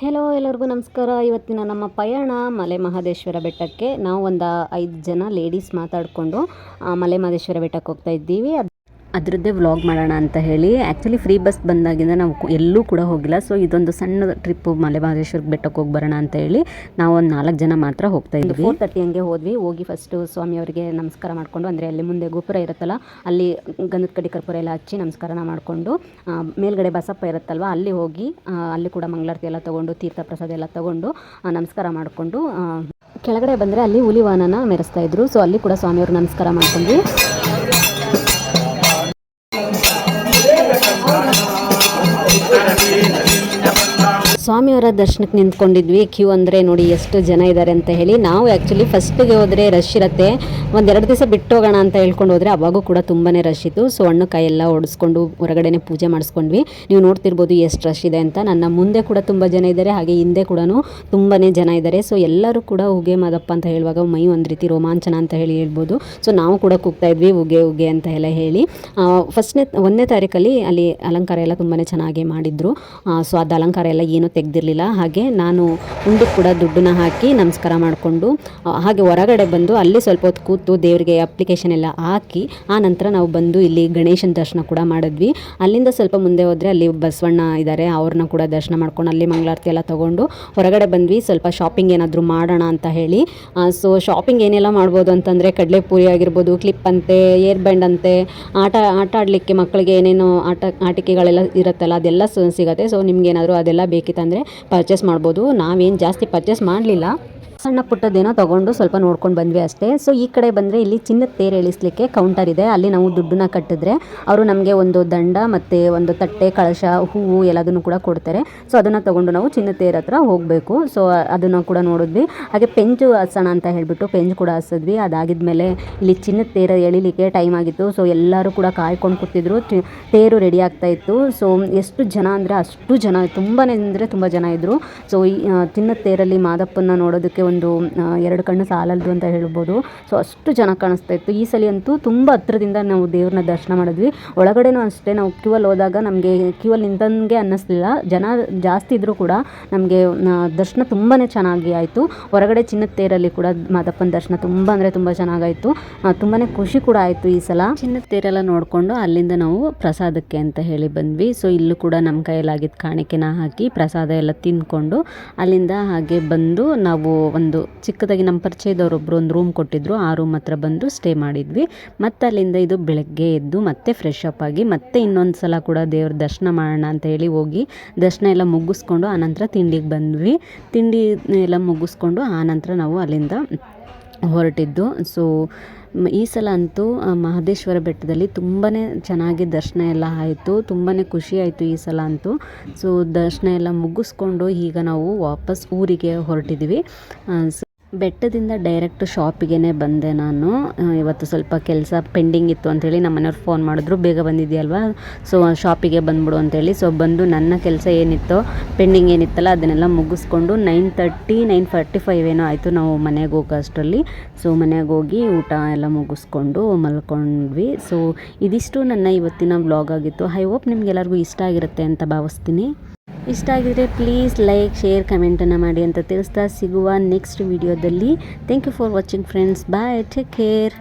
Hello ಎಲ್ಲರಿಗೂ ನಮಸ್ಕಾರ. ಇವತ್ತಿನ ನಮ್ಮ ಪಯಣ ಮಲೆ ಮಹದೇಶ್ವರ ಬೆಟ್ಟಕ್ಕೆ. ನಾವು ಒಂದು 5 ಜನ ಲೇಡೀಸ್ ಮಾತಾಡಿಕೊಂಡು ಮಲೆ ಮಹದೇಶ್ವರ ಬೆಟ್ಟಕ್ಕೆ ಹೋಗ್ತಾ ಇದ್ದೀವಿ. ಅದರದ್ದೇ ವ್ಲಾಗ್ ಮಾಡೋಣ ಅಂತ ಹೇಳಿ. ಆ್ಯಕ್ಚುಲಿ ಫ್ರೀ ಬಸ್ ಬಂದಾಗಿಂದ ನಾವು ಎಲ್ಲೂ ಕೂಡ ಹೋಗಿಲ್ಲ. ಸೊ ಇದೊಂದು ಸಣ್ಣ ಟ್ರಿಪ್ಪು ಮಲೆ ಮಹದೇಶ್ವರ ಬೆಟ್ಟಕ್ಕೆ ಹೋಗಿ ಬರೋಣ ಅಂತ ಹೇಳಿ ನಾವು ಒಂದು 4 ಜನ ಮಾತ್ರ ಹೋಗ್ತಾ ಇದ್ವಿ. 4:30 ಹಂಗೆ ಹೋಗಿ ಫಸ್ಟು ಸ್ವಾಮಿಯವರಿಗೆ ನಮಸ್ಕಾರ ಮಾಡಿಕೊಂಡು, ಅಂದರೆ ಅಲ್ಲಿ ಮುಂದೆ ಗೋಪುರ ಇರುತ್ತಲ್ಲ, ಅಲ್ಲಿ ಗಂಧದ ಕಡ್ಡಿ ಕರ್ಪೂರ ಎಲ್ಲ ಹಚ್ಚಿ ನಮಸ್ಕಾರನ ಮಾಡಿಕೊಂಡು, ಮೇಲ್ಗಡೆ ಬಸಪ್ಪ ಇರುತ್ತಲ್ವ ಅಲ್ಲಿ ಹೋಗಿ ಅಲ್ಲಿ ಕೂಡ ಮಂಗಳಾರತಿ ಎಲ್ಲ ತೊಗೊಂಡು, ತೀರ್ಥ ಪ್ರಸಾದ ಎಲ್ಲ ತೊಗೊಂಡು ನಮಸ್ಕಾರ ಮಾಡಿಕೊಂಡು ಕೆಳಗಡೆ ಬಂದರೆ ಅಲ್ಲಿ ಹುಲಿವಾಹನನ ಮೆರೆಸ್ತಾ ಇದ್ರು. ಸೊ ಅಲ್ಲಿ ಕೂಡ ಸ್ವಾಮಿಯವ್ರು ನಮಸ್ಕಾರ ಮಾಡ್ಕೊಂಡ್ವಿ. ಸ್ವಾಮಿಯವರ ದರ್ಶನಕ್ಕೆ ನಿಂತ್ಕೊಂಡಿದ್ವಿ. ಕ್ಯೂ ಅಂದರೆ ನೋಡಿ ಎಷ್ಟು ಜನ ಇದ್ದಾರೆ ಅಂತ ಹೇಳಿ. ನಾವು ಆ್ಯಕ್ಚುಲಿ ಫಸ್ಟಿಗೆ ಹೋದರೆ ರಶ್ ಇರುತ್ತೆ, 1-2 ದಿವಸ ಬಿಟ್ಟು ಹೋಗೋಣ ಅಂತ ಹೇಳ್ಕೊಂಡು ಹೋದರೆ ಅವಾಗೂ ಕೂಡ ತುಂಬಾ ರಶ್ ಇತ್ತು. ಸೊ ಹಣ್ಣು ಕಾಯಿ ಎಲ್ಲ ಓಡಿಸ್ಕೊಂಡು ಹೊರಗಡೆನೇ ಪೂಜೆ ಮಾಡಿಸ್ಕೊಂಡ್ವಿ. ನೀವು ನೋಡ್ತಿರ್ಬೋದು ಎಷ್ಟು ರಶ್ ಇದೆ ಅಂತ. ನನ್ನ ಮುಂದೆ ಕೂಡ ತುಂಬ ಜನ ಇದ್ದಾರೆ, ಹಾಗೆ ಹಿಂದೆ ಕೂಡ ತುಂಬಾ ಜನ ಇದ್ದಾರೆ. ಸೊ ಎಲ್ಲರೂ ಕೂಡ ಉಗೆ ಮಾದಪ್ಪ ಅಂತ ಹೇಳುವಾಗ ಮೈ ಒಂದು ರೀತಿ ರೋಮಾಂಚನ ಅಂತ ಹೇಳ್ಬೋದು. ಸೊ ನಾವು ಕೂಡ ಕೂಗ್ತಾ ಇದ್ವಿ ಉಗೆ ಉಗೆ ಅಂತ ಎಲ್ಲ ಹೇಳಿ. 1ನೇ ತಾರೀಕಲ್ಲಿ ಅಲ್ಲಿ ಅಲಂಕಾರ ಎಲ್ಲ ತುಂಬಾ ಚೆನ್ನಾಗಿ ಮಾಡಿದ್ರು. ಸೊ ಅದು ಅಲಂಕಾರ ಎಲ್ಲ ಏನೂ ತೆಗೆದಿರಲಿಲ್ಲ. ಹಾಗೆ ನಾನು ಉಂಡಿಗೆ ಕೂಡ ದುಡ್ಡನ್ನ ಹಾಕಿ ನಮಸ್ಕಾರ ಮಾಡಿಕೊಂಡು ಹಾಗೆ ಹೊರಗಡೆ ಬಂದು ಅಲ್ಲಿ ಸ್ವಲ್ಪ ಹೊತ್ತು ಕೂತು ದೇವರಿಗೆ ಅಪ್ಲಿಕೇಶನ್ ಎಲ್ಲ ಹಾಕಿ ಆ ನಂತರ ನಾವು ಬಂದು ಇಲ್ಲಿ ಗಣೇಶನ ದರ್ಶನ ಕೂಡ ಮಾಡಿದ್ವಿ. ಅಲ್ಲಿಂದ ಸ್ವಲ್ಪ ಮುಂದೆ ಹೋದರೆ ಅಲ್ಲಿ ಬಸವಣ್ಣ ಇದ್ದಾರೆ, ಅವ್ರನ್ನ ಕೂಡ ದರ್ಶನ ಮಾಡ್ಕೊಂಡು ಅಲ್ಲಿ ಮಂಗಳಾರತಿ ಎಲ್ಲ ತೊಗೊಂಡು ಹೊರಗಡೆ ಬಂದ್ವಿ. ಸ್ವಲ್ಪ ಶಾಪಿಂಗ್ ಏನಾದರೂ ಮಾಡೋಣ ಅಂತ ಹೇಳಿ. ಸೊ ಶಾಪಿಂಗ್ ಏನೆಲ್ಲ ಮಾಡ್ಬೋದು ಅಂತಂದರೆ ಕಡಲೆಪುರಿ ಆಗಿರ್ಬೋದು, ಕ್ಲಿಪ್ ಅಂತೆ, ಏರ್ ಬ್ಯಾಂಡ್ ಅಂತೆ, ಆಟ ಆಡಲಿಕ್ಕೆ ಮಕ್ಕಳಿಗೆ ಏನೇನೋ ಆಟಿಕೆಗಳೆಲ್ಲ ಇರುತ್ತಲ್ಲ ಅದೆಲ್ಲ ಸಿಗುತ್ತೆ. ಸೊ ನಿಮ್ಗೇನಾದರೂ ಅದೆಲ್ಲ ಬೇಕಿತ್ತಂದರೆ ಪರ್ಚೇಸ್ ಮಾಡ್ಬೋದು. ನಾವೇನು ಜಾಸ್ತಿ ಪರ್ಚೇಸ್ ಮಾಡಲಿಲ್ಲ, ಸಣ್ಣ ಪುಟ್ಟದೇನೋ ತೊಗೊಂಡು ಸ್ವಲ್ಪ ನೋಡ್ಕೊಂಡು ಬಂದ್ವಿ ಅಷ್ಟೇ. ಸೊ ಈ ಕಡೆ ಬಂದರೆ ಇಲ್ಲಿ ಚಿನ್ನದ ತೇರು ಎಳಿಸ್ಲಿಕ್ಕೆ ಕೌಂಟರ್ ಇದೆ. ಅಲ್ಲಿ ನಾವು ದುಡ್ಡನ್ನ ಕಟ್ಟಿದ್ರೆ ಅವರು ನಮಗೆ ಒಂದು ದಂಡ ಮತ್ತು ಒಂದು ತಟ್ಟೆ, ಕಳಶ, ಹೂವು ಎಲ್ಲದನ್ನು ಕೂಡ ಕೊಡ್ತಾರೆ. ಸೊ ಅದನ್ನು ತೊಗೊಂಡು ನಾವು ಚಿನ್ನದ ತೇರು ಹತ್ರ ಹೋಗಬೇಕು. ಸೊ ಅದನ್ನು ಕೂಡ ನೋಡಿದ್ವಿ. ಹಾಗೆ ಪೆಂಚು ಹಸೋಣ ಅಂತ ಹೇಳಿಬಿಟ್ಟು ಪೆಂಚು ಕೂಡ ಹಸಿದ್ವಿ. ಅದಾಗಿದ್ಮೇಲೆ ಇಲ್ಲಿ ಚಿನ್ನದ ತೇರು ಎಳಿಲಿಕ್ಕೆ ಟೈಮ್ ಆಗಿತ್ತು. ಸೊ ಎಲ್ಲರೂ ಕೂಡ ಕಾಯ್ಕೊಂಡು ಕೂತಿದ್ರು. ತೇರು ರೆಡಿ ಆಗ್ತಾ ಇತ್ತು. ಸೊ ಎಷ್ಟು ಜನ ಅಂದರೆ ಅಷ್ಟು ಜನ, ತುಂಬಾ ಅಂದರೆ ತುಂಬ ಜನ ಇದ್ದರು. ಸೊ ಈ ಚಿನ್ನದ ತೇರಲ್ಲಿ ಮಾದಪ್ಪನ ನೋಡೋದಕ್ಕೆ ಒಂದು 2 ಕಣ್ಣು ಸಾಲಲ್ದು ಅಂತ ಹೇಳ್ಬೋದು. ಸೊ ಅಷ್ಟು ಜನ ಕಾಣಿಸ್ತಾ ಇತ್ತು. ಈ ಸಲ ಅಂತೂ ತುಂಬ ಹತ್ರದಿಂದ ನಾವು ದೇವ್ರನ್ನ ದರ್ಶನ ಮಾಡಿದ್ವಿ. ಒಳಗಡೆನೂ ಅಷ್ಟೇ, ನಾವು ಕ್ಯೂವಲ್ಲಿ ಹೋದಾಗ ನಮಗೆ ಕ್ಯೂವಲ್ಲಿ ನಿಂತಂಗೆ ಅನ್ನಿಸ್ಲಿಲ್ಲ. ಜನ ಜಾಸ್ತಿ ಇದ್ದರೂ ಕೂಡ ನಮಗೆ ದರ್ಶನ ತುಂಬಾ ಚೆನ್ನಾಗಿ ಆಯಿತು. ಹೊರಗಡೆ ಚಿನ್ನದ ತೇರಲ್ಲಿ ಕೂಡ ಮಾದಪ್ಪನ ದರ್ಶನ ತುಂಬ ಅಂದರೆ ತುಂಬ ಚೆನ್ನಾಗಾಯಿತು. ತುಂಬಾ ಖುಷಿ ಕೂಡ ಆಯಿತು ಈ ಸಲ. ಚಿನ್ನದ ತೇರೆಲ್ಲ ನೋಡಿಕೊಂಡು ಅಲ್ಲಿಂದ ನಾವು ಪ್ರಸಾದಕ್ಕೆ ಅಂತ ಹೇಳಿ ಬಂದ್ವಿ. ಸೊ ಇಲ್ಲೂ ಕೂಡ ನಮ್ಮ ಕೈಯಲ್ಲಾಗಿದ್ದ ಕಾಣಿಕೆನ ಹಾಕಿ ಪ್ರಸಾದ ಎಲ್ಲ ತಿಂದ್ಕೊಂಡು ಅಲ್ಲಿಂದ ಹಾಗೆ ಬಂದು ನಾವು ಒಂದು ಚಿಕ್ಕದಾಗಿ ನಮ್ಮ ಪರಿಚಯದವರೊಬ್ಬರು ಒಂದು ರೂಮ್ ಕೊಟ್ಟಿದ್ರು. ಆ ರೂಮ್ ಹತ್ರ ಬಂದು ಸ್ಟೇ ಮಾಡಿದ್ವಿ. ಮತ್ತು ಅಲ್ಲಿಂದ ಇದು ಬೆಳಗ್ಗೆ ಎದ್ದು ಮತ್ತೆ ಫ್ರೆಶ್ ಅಪ್ ಆಗಿ ಮತ್ತೆ ಇನ್ನೊಂದು ಸಲ ಕೂಡ ದೇವ್ರ ದರ್ಶನ ಮಾಡೋಣ ಅಂತ ಹೇಳಿ ಹೋಗಿ ದರ್ಶನ ಎಲ್ಲ ಮುಗಿಸ್ಕೊಂಡು ಆನಂತರ ತಿಂಡಿಗೆ ಬಂದ್ವಿ. ತಿಂಡಿ ಎಲ್ಲ ಮುಗಿಸ್ಕೊಂಡು ಆನಂತರ ನಾವು ಅಲ್ಲಿಂದ ಹೊರಟಿದ್ದು. ಸೊ ಈ ಸಲ ಅಂತೂ ಮಹದೇಶ್ವರ ಬೆಟ್ಟದಲ್ಲಿ ತುಂಬಾ ಚೆನ್ನಾಗಿ ದರ್ಶನ ಎಲ್ಲ ಆಯಿತು. ತುಂಬಾ ಖುಷಿ ಆಯಿತು ಈ ಸಲ ಅಂತೂ. ಸೊ ದರ್ಶನ ಎಲ್ಲ ಮುಗಿಸ್ಕೊಂಡು ಈಗ ನಾವು ವಾಪಸ್ ಊರಿಗೆ ಹೊರಟಿದ್ದೀವಿ. ಬೆಟ್ಟದಿಂದ ಡೈರೆಕ್ಟ್ ಶಾಪಿಗೆ ಬಂದೆ ನಾನು. ಇವತ್ತು ಸ್ವಲ್ಪ ಕೆಲಸ ಪೆಂಡಿಂಗ್ ಇತ್ತು ಅಂಥೇಳಿ ನಮ್ಮ ಮನೆಯವ್ರು ಫೋನ್ ಮಾಡಿದ್ರು, ಬೇಗ ಬಂದಿದೆಯಲ್ವಾ, ಸೊ ಶಾಪಿಗೆ ಬಂದ್ಬಿಡು ಅಂತೇಳಿ. ಸೊ ಬಂದು ನನ್ನ ಕೆಲಸ ಏನಿತ್ತೋ ಪೆಂಡಿಂಗ್ ಏನಿತ್ತಲ್ಲ ಅದನ್ನೆಲ್ಲ ಮುಗಿಸ್ಕೊಂಡು 9:30 9:45 ಏನೋ ಆಯಿತು ನಾವು ಮನೆಗೆ ಹೋಗೋ ಅಷ್ಟರಲ್ಲಿ. ಸೊ ಮನೆಗೆ ಹೋಗಿ ಊಟ ಎಲ್ಲ ಮುಗಿಸ್ಕೊಂಡು ಮಲ್ಕೊಂಡ್ವಿ. ಸೊ ಇದಿಷ್ಟು ನನ್ನ ಇವತ್ತಿನ ವ್ಲಾಗ್ ಆಗಿತ್ತು. ಐ ಹೋಪ್ ನಿಮ್ಗೆಲ್ಲರಿಗೂ ಇಷ್ಟ ಆಗಿರುತ್ತೆ ಅಂತ ಭಾವಿಸ್ತೀನಿ. ಇಷ್ಟ ಆಗಿದ್ರೆ ಪ್ಲೀಸ್ ಲೈಕ್, ಶೇರ್, ಕಮೆಂಟನ್ನು ಮಾಡಿ ಅಂತ ತಿಳಿಸ್ತಾ ಸಿಗುವ ನೆಕ್ಸ್ಟ್ ವಿಡಿಯೋದಲ್ಲಿ. Thank you for watching friends. Bye, take care.